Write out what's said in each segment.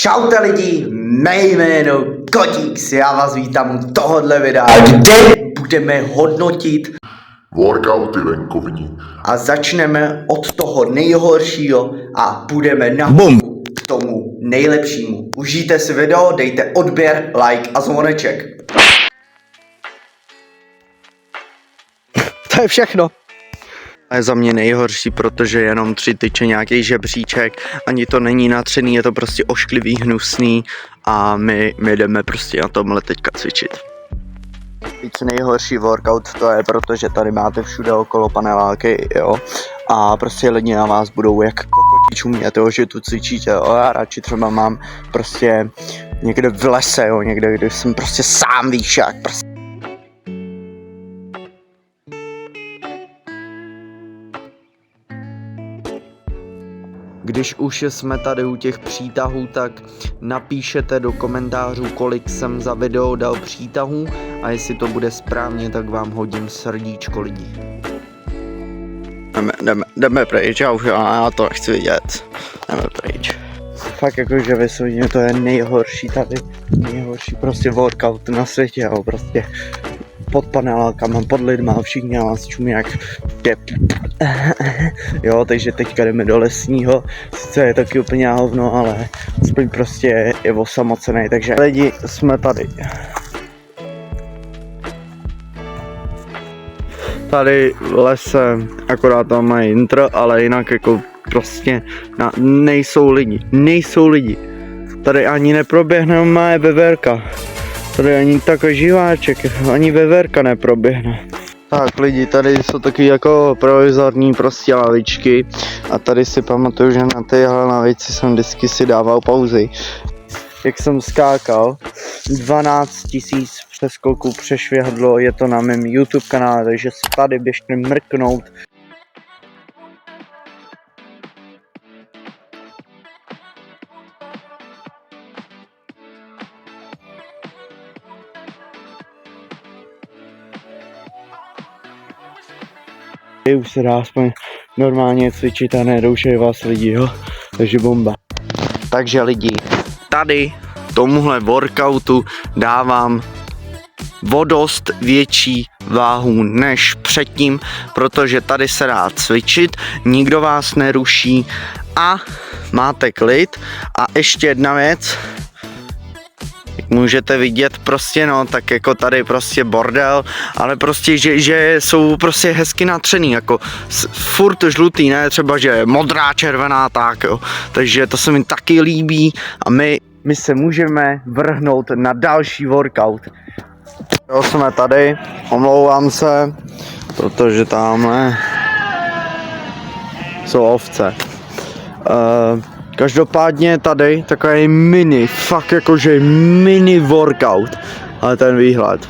Čaute lidi, mé jméno Kotíks, já vás vítám u tohohle videa, kde budeme hodnotit workouty venkovní. a začneme od toho nejhoršího a půjdeme na k tomu nejlepšímu. Užijte si video, dejte odběr, like a zvoneček. To je všechno. Je za mě nejhorší, protože jenom 3 tyče, nějaký žebříček, ani to není natřený, je to prostě ošklivý, hnusný a my jdeme prostě na tomhle teďka cvičit. Víc nejhorší workout to je, protože tady máte všude okolo paneláky, jo, a prostě lidi na vás budou jak kokoti čumět, jo, že tu cvičíte, jo, já radši třeba mám prostě někde v lese, jo, někde, kde jsem prostě sám, víš jak, prostě. Když už jsme tady u těch přítahů, tak napíšete do komentářů, kolik jsem za video dal přítahů a jestli to bude správně, tak vám hodím srdíčko lidí. Jdeme pryč, já to nechci vidět. Jdeme pryč. Fakt jakože vysvětně to je nejhorší tady, nejhorší prostě workout na světě, jo, prostě pod panelákama, pod lidma, všichni nás čumí jak jo, takže teďka jdeme do lesního, sice je taky úplně hovno, ale aspoň prostě je osamocený, takže lidi, jsme tady. Tady lesem, akorát tam mají intro, ale jinak jako prostě nejsou lidi. Tady ani neproběhne moje veverka. Tady ani takový živáček, ani veverka neproběhne. Tak lidi, tady jsou taky jako provizorní prostě lavičky a tady si pamatuju, že na téhle lavici jsem vždycky si dával pauzy. Jak jsem skákal, 12 000 přeskoků přešvihadlo, je to na mém YouTube kanále, takže si tady běžte mrknout. Už se dá aspoň normálně cvičit a nedoušej vás lidi, jo, takže bomba. Takže lidi, tady tomuhle workoutu dávám o dost větší váhu než předtím, protože tady se dá cvičit, nikdo vás neruší a máte klid. A ještě jedna věc, jak můžete vidět prostě no, tak jako tady prostě bordel, ale prostě, že jsou prostě hezky natřený, jako furt žlutý, ne třeba, že modrá, červená, tak jo, takže to se mi taky líbí a my se můžeme vrhnout na další workout. Jo, jsme tady, omlouvám se, protože tamhle jsou ovce. Každopádně tady takový fakt jakože mini workout, ale ten výhled.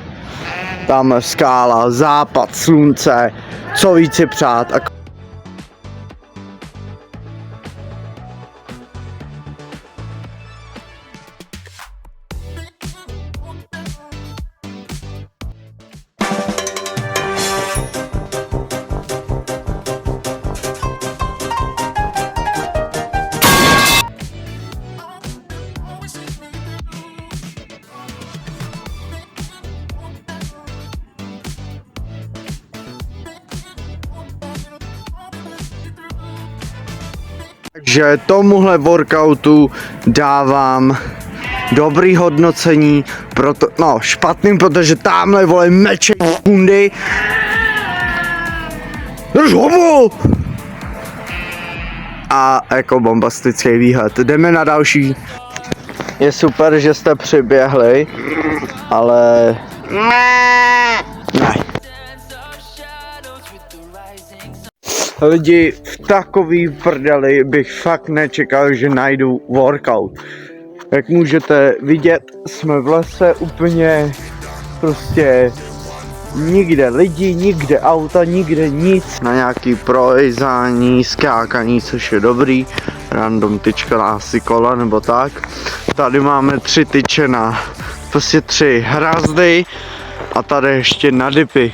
Tam skála, západ, slunce, co víc si přát. Takže tomuhle workoutu dávám dobrý hodnocení, špatným, protože tamhle vole meče kundy. Drž homo! A jako bombastický výhled. Jdeme na další. Je super, že jste přiběhli, ale ne. Lidi, v takový prdeli bych fakt nečekal, že najdu workout. Jak můžete vidět, jsme v lese úplně prostě nikde lidi, nikde auta, nikde nic. Na nějaký prolejzání, skákaní, což je dobrý. Random tyčka na asi kola nebo tak. Tady máme 3 tyče na prostě 3 hrazdy a tady ještě na dipy.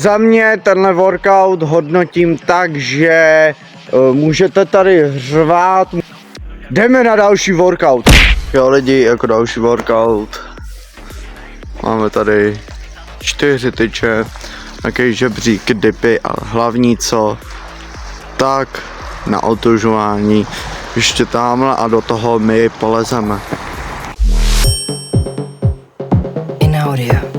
Za mě tenhle workout hodnotím tak, že můžete tady řvát. Jdeme na další workout. Jo lidi, jako další workout. Máme tady 4 tyče, takový žebřík, dipy a hlavní co, tak na otužování ještě tamhle a do toho my polezeme. In audio.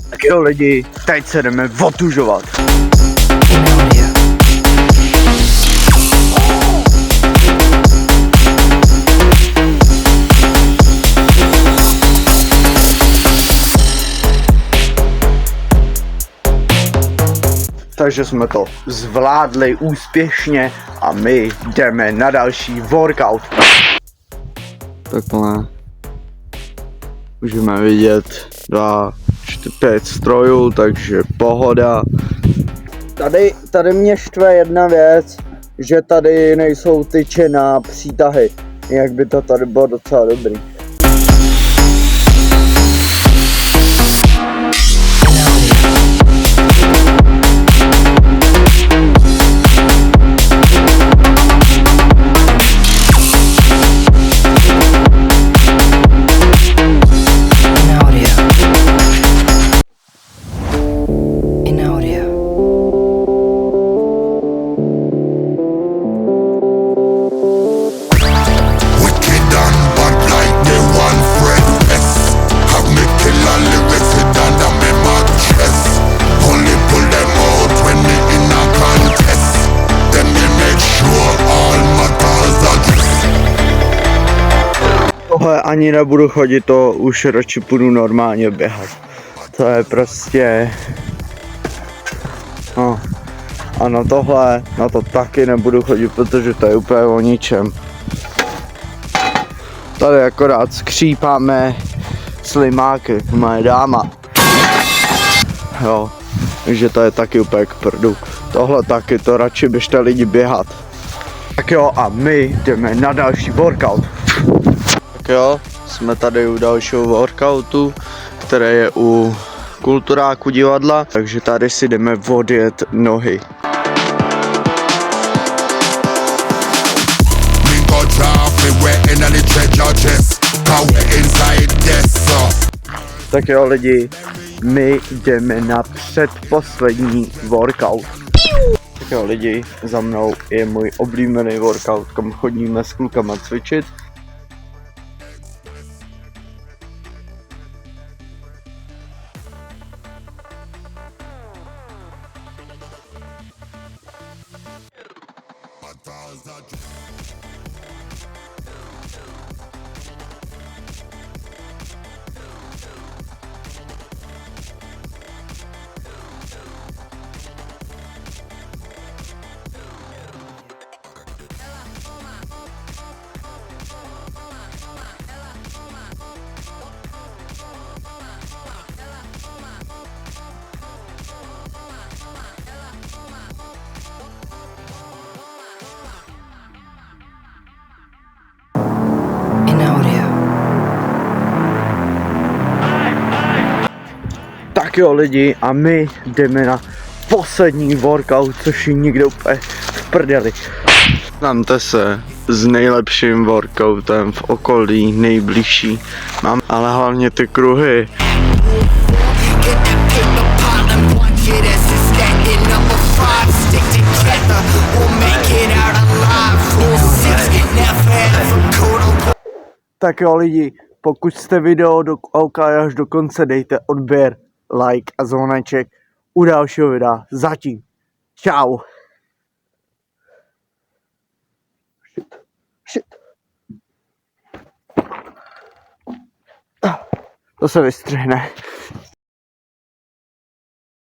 Tak jo lidi, teď se jdeme otužovat. In audio. Takže jsme to zvládli úspěšně a my jdeme na další workout. Takhle můžeme vidět 2, 4, 5 strojů, takže pohoda. Tady mě štve jedna věc, že tady nejsou tyče na přítahy, jak by to tady bylo docela dobrý. Tohle ani nebudu chodit, to už radši půjdu normálně běhat. To je prostě... No. A na tohle, na to taky nebudu chodit, protože to je úplně o ničem. Tady akorát skřípáme slimáky, moje dáma. Jo, takže to je taky úplně k prdu. Tohle taky, to radši běžte lidi běhat. Tak jo, a my jdeme na další workout. Tak jo, jsme tady u dalšího workoutu, které je u Kulturáku divadla, takže tady si jdeme odjet nohy. Tak jo lidi, my jdeme na předposlední workout. Tak jo lidi, za mnou je můj oblíbený workout, kam chodíme s klukama cvičit. Tak jo lidi, a my jdeme na poslední workout, což je někde úplně v prdeli. Znamte se s nejlepším workoutem v okolí, nejbližší. Mám ale hlavně ty kruhy. Tak jo lidi, pokud jste video koukali až do konce, dejte odběr, like a zvoneček u dalšího videa. Zatím. Čau. Shit. To se vystřihne.